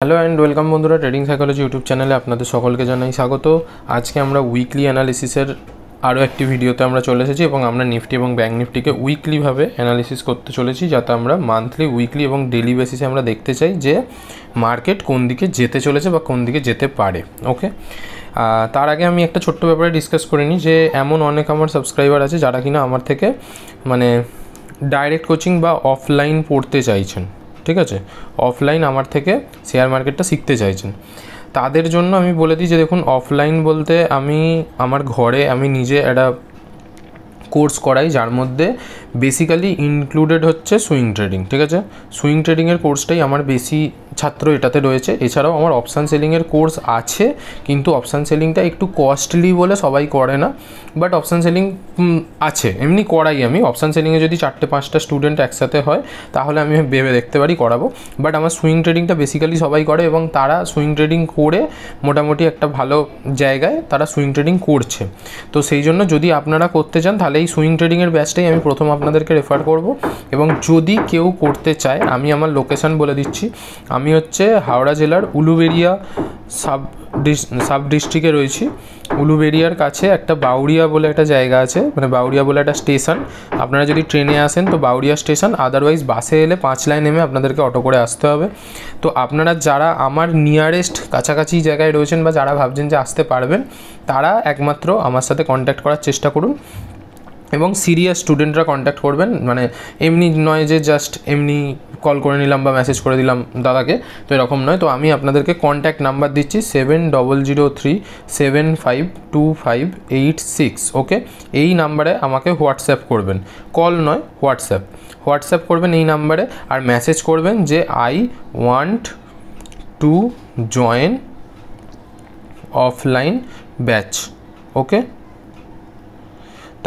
Hello and welcome বন্ধুরা, trading psychology YouTube চ্যানেলে আপনাদের সকলকে জানাই স্বাগত। আজকে আমরা উইকলি অ্যানালিসিসের আরও একটি ভিডিওতে আমরা চলে এসেছি এবং আমরা নিফটি এবং ব্যাঙ্ক নিফটিকে উইকলিভাবে অ্যানালিসিস করতে চলেছি, যাতে আমরা মান্থলি, উইকলি এবং ডেলি বেসিসে আমরা দেখতে চাই যে মার্কেট কোন দিকে যেতে চলেছে বা কোন দিকে যেতে পারে। ওকে, তার আগে আমি একটা ছোট্ট ব্যাপারে ডিসকাস করে নিই যে এমন অনেক আমার সাবস্ক্রাইবার আছে যারা কিনা আমার থেকে মানে ডাইরেক্ট কোচিং বা অফলাইন পড়তে চাইছেন, ঠিক আছে, অফলাইন আমার থেকে শেয়ার মার্কেটটা শিখতে চাইছেন। তাদের জন্য আমি বলে দিই যে দেখুন, অফলাইন বলতে আমি আমার ঘরে আমি নিজে একটা কোর্স করাই, যার মধ্যে বেসিক্যালি ইনক্লুডেড হচ্ছে সুইং ট্রেডিং, ঠিক আছে। সুইং ট্রেডিংয়ের কোর্সটাই আমার বেশি ছাত্র এটাতে রয়েছে। এছাড়াও আমার অপশান সেলিংয়ের কোর্স আছে, কিন্তু অপশান সেলিংটা একটু কস্টলি বলে সবাই করে না, বাট অপশান সেলিং আছে, এমনি করাই আমি। অপশান সেলিংয়ে যদি 4-5টা স্টুডেন্ট একসাথে হয় তাহলে আমি ভেবে দেখতে পারি করাবো, বাট আমার সুইং ট্রেডিংটা বেসিক্যালি সবাই করে এবং তারা সুইং ট্রেডিং করে মোটামুটি একটা ভালো জায়গায় তারা সুইং ট্রেডিং করছে। তো সেই জন্য যদি আপনারা করতে চান তাহলে এই সুইং ট্রেডিংয়ের ব্যাচটাই আমি প্রথম আপনাদেরকে রেফার করব। এবং যদি কেউ করতে চায়, আমি আমার লোকেশান বলে দিচ্ছি। আমি হচ্ছে হাওড়া জেলার উলুবেড়িয়া সাব ডিস্ট্রিক্টে রয়েছি। উলুবেড়িয়ার কাছে একটা বাউরিয়া বলে একটা জায়গা আছে, মানে বাউরিয়া বলে একটা স্টেশন। আপনারা যদি ট্রেনে আসেন তো বাউরিয়া স্টেশন, আদারওয়াইজ বাসে এলে 5 লাইন নেমে আপনাদেরকে অটো করে আসতে হবে। তো আপনারা যারা আমার নিয়ারেস্ট কাছাকাছি জায়গায় রয়েছেন বা যারা ভাবছেন যে আসতে পারবেন, তারা একমাত্র আমার সাথে কন্ট্যাক্ট করার চেষ্টা করুন এবং সিরিয়াস স্টুডেন্টরা কন্ট্যাক্ট করবেন। মানে এমনি নয় যে জাস্ট এমনি কল করে নিলাম বা মেসেজ করে দিলাম দাদাকে, তো এরকম নয়। তো আমি আপনাদেরকে কন্ট্যাক্ট নাম্বার দিচ্ছি 7003752586। ওকে, এই নাম্বারে আমাকে হোয়াটসঅ্যাপ করবেন, কল নয় হোয়াটসঅ্যাপ করবেন এই নাম্বারে, আর মেসেজ করবেন যে I want to join offline batch. Okay,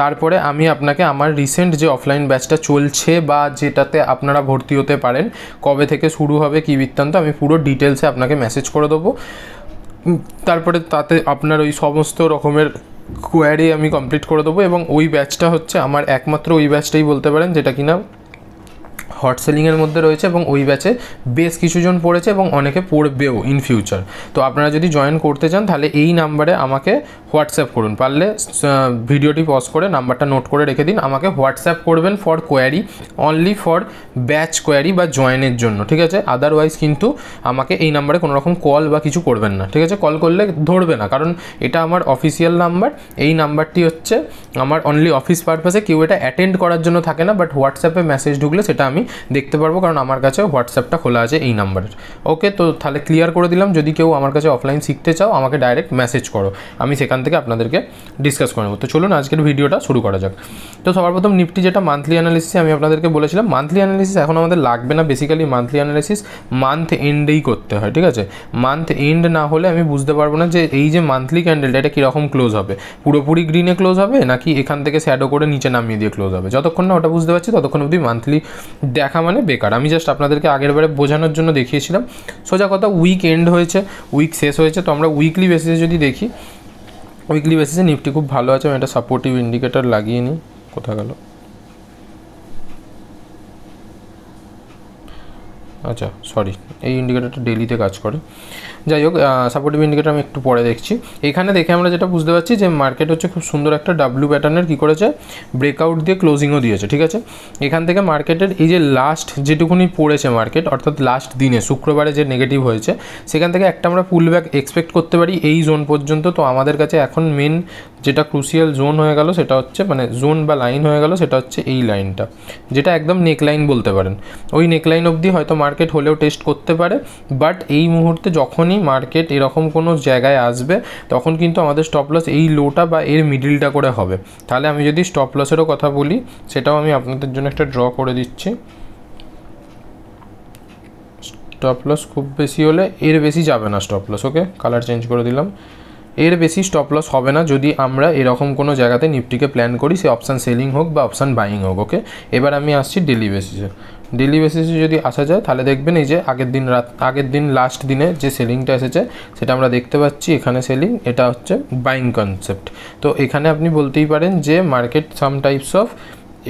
তারপরে আমি আপনাকে আমার রিসেন্ট যে অফলাইন ব্যাচটা চলছে বা যেটাতে আপনারা ভর্তি হতে পারেন, কবে থেকে শুরু হবে, কী বৃত্তান্ত, আমি পুরো ডিটেলসে আপনাকে মেসেজ করে দেবো। তারপরে তাতে আপনার ওই সমস্ত রকমের কোয়ারি আমি কমপ্লিট করে দেবো। এবং ওই ব্যাচটা হচ্ছে আমার একমাত্র ওই ব্যাচটাই বলতে পারেন যেটা কিনা হট সেলিংয়ের মধ্যে রয়েছে, এবং ওই ব্যাচে বেশ কিছুজন পড়েছে এবং অনেকে পড়বেও ইন ফিউচার। তো আপনারা যদি জয়েন করতে চান তাহলে এই নাম্বারে আমাকে হোয়াটসঅ্যাপ করুন। পারলে ভিডিওটি পজ করে নাম্বারটা নোট করে রেখে দিন, আমাকে হোয়াটসঅ্যাপ করবেন for query, only for batch query বা জয়েনের জন্য, ঠিক আছে। আদারওয়াইজ কিন্তু আমাকে এই নাম্বারে কোনো রকম কল বা কিছু করবেন না, ঠিক আছে। কল করলে ধরবে না, কারণ এটা আমার অফিসিয়াল নাম্বার। এই নাম্বারটি হচ্ছে আমার অনলি অফিস পারপাসে, কেউ এটা অ্যাটেন্ড করার জন্য থাকে না, বাট হোয়াটসঅ্যাপে মেসেজ ঢুকলে সেটা আমি দেখতে পারবো, কারণ আমার কাছে হোয়াটসঅ্যাপটা খোলা আছে এই নাম্বারের। ওকে, তো তাহলে ক্লিয়ার করে দিলাম। যদি কেউ আমার কাছে অফলাইন শিখতে চাও আমাকে ডাইরেক্ট মেসেজ করো, আমি সেখান থেকে আপনাদেরকে ডিসকাস করে নেবো। তো চলুন আজকের ভিডিওটা শুরু করা যাক। তো সবার প্রথম নিফটি, যেটা মান্থলি অ্যানালিসিস আমি আপনাদেরকে বলেছিলাম, মান্থলি অ্যানালিসিস এখন আমাদের লাগবে না। বেসিক্যালি মান্থলি অ্যানালিসিস মান্থ এন্ডেই করতে হয়, ঠিক আছে। মান্থ এন্ড না হলে আমি বুঝতে পারবো না যে এই যে মান্থলি ক্যান্ডেলটা এটা কীরকম ক্লোজ হবে, পুরোপুরি গ্রিনে ক্লোজ হবে নাকি এখান থেকে শ্যাডো করে নিচে নামিয়ে দিয়ে ক্লোজ হবে। যতক্ষণ না ওটা বুঝতে পারছি ততক্ষণ অবধি মান্থলি দেখা মানে বেকার। আমি জাস্ট আপনাদেরকে আগের বারে বোঝানোর জন্য দেখিয়েছিলাম। সোজা কথা, উইক এন্ড হয়েছে, উইক শেষ হয়েছে, তো আমরা উইকলি বেসিসে যদি দেখি, উইকলি বেসিসে নিফটি খুব ভালো আছে। আমি একটা সাপোর্টিভ ইন্ডিকেটর লাগিয়ে নিই, কোথায় গেল, আচ্ছা সরি, এই ইন্ডিকেটরটা ডেলিতে কাজ করে। যাই হোক, সাপোর্টিভ ইন্ডিকেটর আমি একটু পরে দেখছি। এখানে দেখে আমরা যেটা বুঝতে পারছি যে মার্কেট হচ্ছে খুব সুন্দর একটা ডাব্লু প্যাটার্নের কী করেছে, ব্রেকআউট দিয়ে ক্লোজিংও দিয়েছে, ঠিক আছে। এখান থেকে মার্কেটের এই যে লাস্ট যেটুকুনি পড়েছে মার্কেট, অর্থাৎ লাস্ট দিনে শুক্রবারে যে নেগেটিভ হয়েছে, সেখান থেকে একটা আমরা পুল ব্যাক এক্সপেক্ট করতে পারি এই জোন পর্যন্ত। তো আমাদের কাছে এখন মেন যেটা ক্রুশিয়াল জোন হয়ে গেল সেটা হচ্ছে, মানে জোন বা লাইন হয়ে গেল, সেটা হচ্ছে এই লাইনটা, যেটা একদম নেকলাইন বলতে পারেন। ওই নেকলাইন অবধি হয়তো মার্কেট হলেও টেস্ট করতে পারে, বাট এই মুহূর্তে যখনই মার্কেট এরকম কোনো জায়গায় আসবে তখন কিন্তু আমাদের স্টপ লস এই লোটা বা এর মিডিলটা করে হবে। তাহলে আমি যদি স্টপ লসেরও কথা বলি, সেটাও আমি আপনাদের জন্য একটা ড্র করে দিচ্ছি। স্টপ লস খুব বেশি হলে, এর বেশি যাবে না স্টপ লস। ওকে, কালার চেঞ্জ করে দিলাম। এর বেশি স্টপ লস হবে না যদি আমরা এরকম কোনো জায়গাতে নিফটিকে প্ল্যান করি, সে অপশান সেলিং হোক বা অপশান বাইং হোক। ওকে, এবার আমি আসছি ডেলি বেসিসে। ডেলি বেসিসে যদি আসা যায় তাহলে দেখবেন এই যে আগের দিন লাস্ট দিনে যে সেলিংটা এসেছে সেটা আমরা দেখতে পাচ্ছি। এখানে সেলিং, এটা হচ্ছে বাইং কনসেপ্ট। তো এখানে আপনি বলতেই পারেন যে মার্কেট সাম টাইপস অফ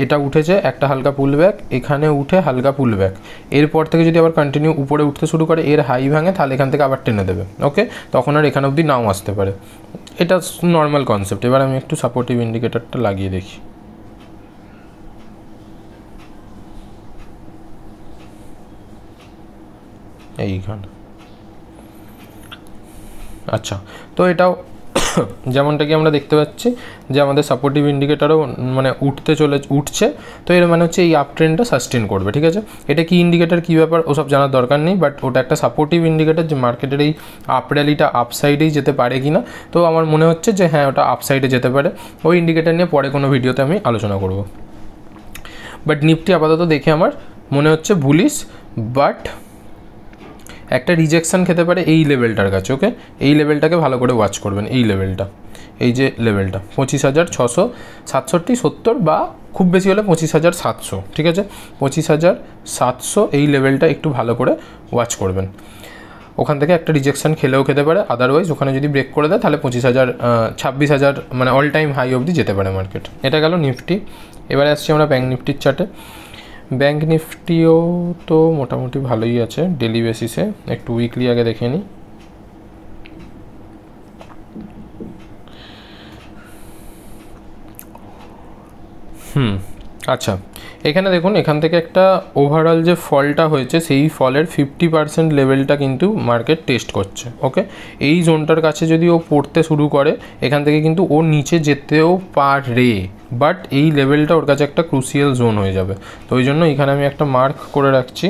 এটা উঠেছে একটা হালকা পুল ব্যাক, এখানে উঠে হালকা পুল ব্যাক, এরপর থেকে যদি আবার কন্টিনিউ উপরে উঠতে শুরু করে, এর হাই ভাঙে, তাহলে এখান থেকে আবার টেনে দেবে। ওকে, তখন আর এখানে অবধি নাও আসতে পারে, এটা নর্মাল কনসেপ্ট। এবার আমি একটু সাপোর্টিভ ইন্ডিকেটরটা লাগিয়ে দেখি। এইখানে আচ্ছা, তো এটাও যেমনটা কি আমরা দেখতে পাচ্ছি যে আমাদের সাপোর্টিভ ইন্ডিকেটারও মানে উঠছে, তো এর মানে হচ্ছে এই আপ ট্রেন্ডটা সাস্টেন করবে। ঠিক আছে, এটা কি ইন্ডিকেটার, কী ব্যাপার ওসব জানার দরকার নেই, বাট ওটা একটা সাপোর্টিভ ইন্ডিকেটার যে মার্কেটের এই আপ র্যালিটা আপসাইডেই যেতে পারে কি না। তো আমার মনে হচ্ছে যে হ্যাঁ, ওটা আপসাইডে যেতে পারে। ওই ইন্ডিকেটার নিয়ে পরে কোনো ভিডিওতে আমি আলোচনা করব। বাট নিফটি আপাতত দেখে আমার মনে হচ্ছে বুলিশ, বাট একটা রিজেকশান খেতে পারে এই লেভেলটার কাছে। ওকে, এই লেভেলটাকে ভালো করে ওয়াচ করবেন, এই লেভেলটা, এই যে লেভেলটা 25,667 বা খুব বেশি হলে 25,700। ঠিক আছে, 25,700 এই লেভেলটা একটু ভালো করে ওয়াচ করবেন। ওখান থেকে একটা রিজেকশান খেলেও খেতে পারে, আদারওয়াইজ ওখানে যদি ব্রেক করে দেয় তাহলে 26,000 মানে অল টাইম হাই অবধি যেতে পারে মার্কেট। এটা গেল নিফটি। এবারে আসছি আমরা ব্যাঙ্ক নিফটির চার্টে। ব্যাঙ্ক নিফটিও তো মোটামুটি ভালোই আছে ডেলি বেসিসে, একটু উইকলি আগে দেখে নিই। আচ্ছা, এখানে দেখুন, এখান থেকে একটা ওভারঅল যে ফলটা হয়েছে সেই ফলের 50% লেভেলটা কিন্তু মার্কেট টেস্ট করছে। ওকে, এই জোনটার কাছে যদি ও পড়তে শুরু করে, এখান থেকে কিন্তু ও নিচে যেতেও পারে, বাট এই লেভেলটা ওর কাছে একটা ক্রুশিয়াল জোন হয়ে যাবে। তো ওই জন্য এখানে আমি একটা মার্ক করে রাখছি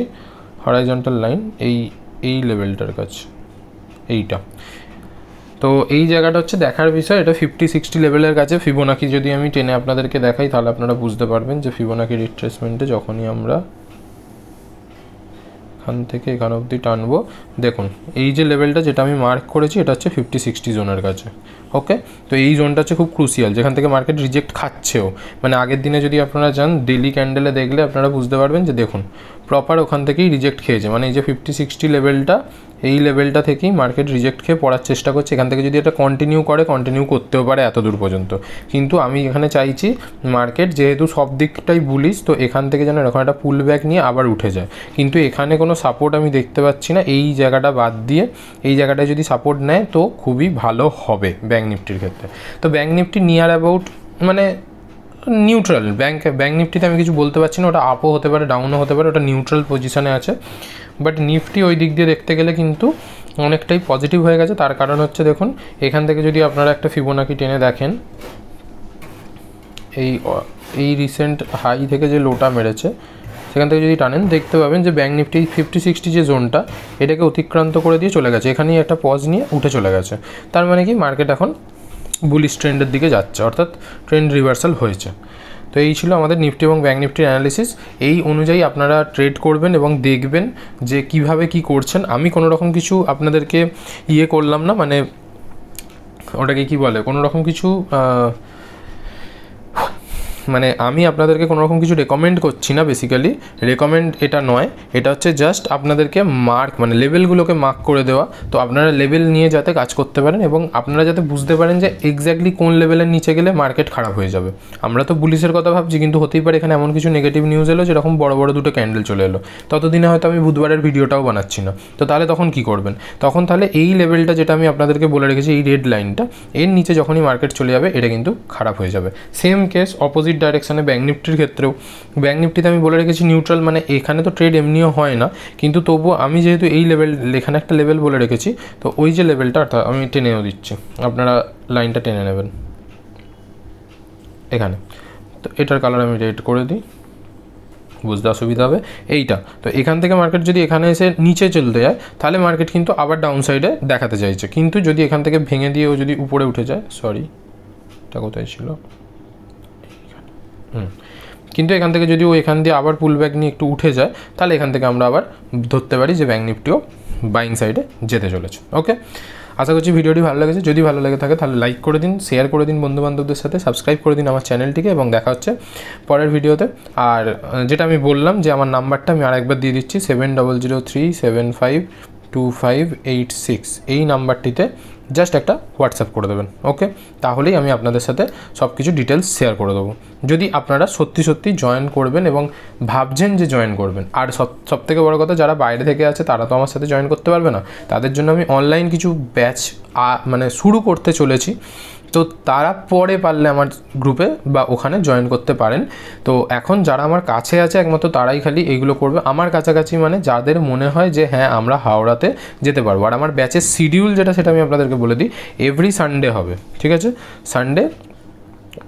হরাইজন্টাল লাইন এই লেভেলটার কাছে, এইটা। তো এই জায়গাটা হচ্ছে দেখার বিষয়, এটা 50-60 লেভেলের কাছে। ফিবোনাকি যদি আমি টেনে আপনাদেরকে দেখাই তাহলে আপনারা বুঝতে পারবেন যে ফিবোনাকি রিট্রেসমেন্টে যখনই আমরা এখান থেকে এখান অবধি টানবো, দেখুন এই যে লেভেলটা যেটা আমি মার্ক করেছি এটা হচ্ছে 50-60 জোনের কাছে। ওকে, তো এই জোনটা হচ্ছে খুব ক্রুশিয়াল, যেখান থেকে মার্কেট রিজেক্ট খাচ্ছেও। মানে আগের দিনে যদি আপনারা যান ডেলি ক্যান্ডেলে দেখলে আপনারা বুঝতে পারবেন যে দেখুন প্রপার ওখান থেকেই রিজেক্ট খেয়েছে। মানে এই যে 50-60 লেভেলটা, এই লেভেলটা থেকেই মার্কেট রিজেক্ট খেয়ে পড়ার চেষ্টা করছে। এখান থেকে যদি এটা কন্টিনিউ করতেও পারে এত দূর পর্যন্ত। কিন্তু আমি এখানে চাইছি মার্কেট যেহেতু সব দিকটাই বুলিশ, তো এখান থেকে যেন এরকম একটা পুল ব্যাক নিয়ে আবার উঠে যায়। কিন্তু এখানে কোনো সাপোর্ট আমি দেখতে পাচ্ছি না, এই জায়গাটা বাদ দিয়ে এই জায়গাটায় যদি সাপোর্ট নেয় তো খুবই ভালো হবে ব্যাঙ্ক নিফটির ক্ষেত্রে। তো ব্যাঙ্ক নিফটি নিয়ার অ্যাবাউট মানে নিউট্রাল। ব্যাঙ্ক নিফটিতে আমি কিছু বলতে পারছি না, ওটা আপও হতে পারে ডাউনও হতে পারে, ওটা নিউট্রাল পজিশনে আছে। বাট নিফটি ওই দিক দিয়ে দেখতে গেলে কিন্তু অনেকটাই পজিটিভ হয়ে গেছে। তার কারণ হচ্ছে দেখুন এখান থেকে যদি আপনারা একটা ফিবোনাকি টেনে দেখেন, এই রিসেন্ট হাই থেকে যে লোটা মেরেছে সেখান থেকে যদি টানেন দেখতে পাবেন যে ব্যাঙ্ক নিফটি 50-60 যে জোনটা এটাকে অতিক্রান্ত করে দিয়ে চলে গেছে, এখানেই একটা পজ নিয়ে উঠে চলে গেছে। তার মানে কি মার্কেট এখন বুলিশ ট্রেন্ডের দিকে যাচ্ছে, অর্থাৎ ট্রেন্ড রিভার্সাল হয়েছে। তো এই ছিল আমাদের নিফটি এবং ব্যাঙ্ক নিফটির অ্যানালিসিস। এই অনুযায়ী আপনারা ট্রেড করবেন এবং দেখবেন যে কিভাবে কি করছেন। আমি কোনো রকম কিছু আপনাদেরকে করলাম না, মানে ওটাকে কি বলে, কোনো রকম কিছু মানে আমি আপনাদেরকে কোনো রকম কিছু রেকমেন্ড করছি না। বেসিক্যালি রেকমেন্ড এটা নয়, এটা হচ্ছে জাস্ট আপনাদেরকে মার্ক মানে লেভেলগুলোকে মার্ক করে দেওয়া। তো আপনারা লেভেল নিয়ে যাতে কাজ করতে পারেন এবং আপনারা যাতে বুঝতে পারেন যে এক্স্যাক্টলি কোন লেভেলের নিচে গেলে মার্কেট খারাপ হয়ে যাবে। আমরা তো বুলিশের কথা ভাবছি, কিন্তু হতেই পারে এখানে এমন কিছু নেগেটিভ নিউজ এলো যেরকম বড় বড় দুটো ক্যান্ডেল চলে এলো, ততদিনে হয়তো আমি বুধবারের ভিডিওটাও বানাচ্ছি না। তো তাহলে তখন কি করবেন? তখন তাহলে এই লেভেলটা যেটা আমি আপনাদেরকে বলে রেখেছি, এই রেড লাইনটা, এর নিচে যখনই মার্কেট চলে যাবে এটা কিন্তু খারাপ হয়ে যাবে। সেম কেস অপোজিট ডাইরেকশানে ব্যাঙ্ক নিফটির ক্ষেত্রেও। ব্যাঙ্ক নিফটিতে আমি বলে রেখেছি নিউট্রাল, মানে এখানে তো ট্রেড এমনিও হয় না, কিন্তু তবুও আমি যেহেতু এই লেভেল এখানে একটা লেভেল বলে রেখেছি, তো ওই যে লেভেলটা অর্থাৎ আমি টেনেও দিচ্ছি, আপনারা লাইনটা টেনে নেবেন এখানে। তো এটার কালার আমি রেড করে দিই, বুঝতে অসুবিধা হবে। এইটা তো এখান থেকে মার্কেট যদি এখানে এসে নিচে চলতে যায় তাহলে মার্কেট কিন্তু আবার ডাউন সাইডে দেখাতে চাইছে। কিন্তু যদি এখান থেকে ভেঙে দিয়ে ও যদি উপরে উঠে যায়, সরি এটা কোথায় ছিল, কিন্তু এখান থেকে যদি ও এখান দিয়ে আবার পুল ব্যাক নিয়ে একটু উঠে যায় তাহলে এখান থেকে আমরা আবার ধরতে পারি যে ব্যাঙ্ক নিফটিও বাইং সাইডে যেতে চলেছে। ওকে, আশা করছি ভিডিওটি ভালো লেগেছে। যদি ভালো লেগে থাকে তাহলে লাইক করে দিন, শেয়ার করে দিন বন্ধুবান্ধবদের সাথে, সাবস্ক্রাইব করে দিন আমার চ্যানেলটিকে, এবং দেখা হচ্ছে পরের ভিডিওতে। আর যেটা আমি বললাম যে আমার নাম্বারটা আমি আরেকবার দিয়ে দিচ্ছি, 7003752586, এই নাম্বারটিতে জাস্ট একটা হোয়াটসঅ্যাপ করে দেবেন, ওকে? তাহলেই আমি আপনাদের সাথে সব কিছু ডিটেলস শেয়ার করে দেবো। যদি আপনারা সত্যি সত্যি জয়েন করবেন এবং ভাবছেন যে জয়েন করবেন, আর সবথেকে বড় কথা, যারা বাইরে থেকে আছে তারা তো আমার সাথে জয়েন করতে পারবে না, তাদের জন্য আমি অনলাইন কিছু ব্যাচ মানে শুরু করতে চলেছি। তো তারা পরে পারলে আমার গ্রুপে বা ওখানে জয়েন করতে পারেন। তো এখন যারা আমার কাছে আছে একমাত্র তারাই খালি এইগুলো করবে। আমার কাছাকাছি মানে যাদের মনে হয় যে হ্যাঁ আমরা হাওড়াতে যেতে পারবো। আর আমার ব্যাচের শিডিউল যেটা, সেটা আমি আপনাদেরকে বলে দিই। এভরি সানডে হবে, ঠিক আছে? সানডে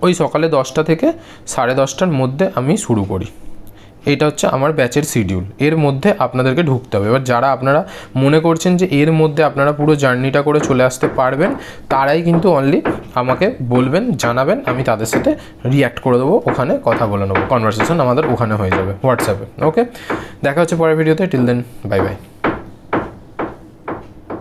ওই সকালে 10টা থেকে 10:30টার মধ্যে আমি শুরু করি। এটা হচ্ছে আমার ব্যাচের শিডিউল। এর মধ্যে আপনাদেরকে ঢুকতে হবে। এবার যারা আপনারা মনে করছেন যে এর মধ্যে আপনারা পুরো জার্নিটা করে চলে আসতে পারবেন, তারাই কিন্তু অনলি আমাকে বলবেন, জানাবেন, আমি তাদের সাথে রিঅ্যাক্ট করে দেবো, ওখানে কথা বলে নেবো, কনভারসেশন আমাদের ওখানে হয়ে যাবে হোয়াটসঅ্যাপে, ওকে? দেখা হচ্ছে পরের ভিডিওতে। Till then, bye by.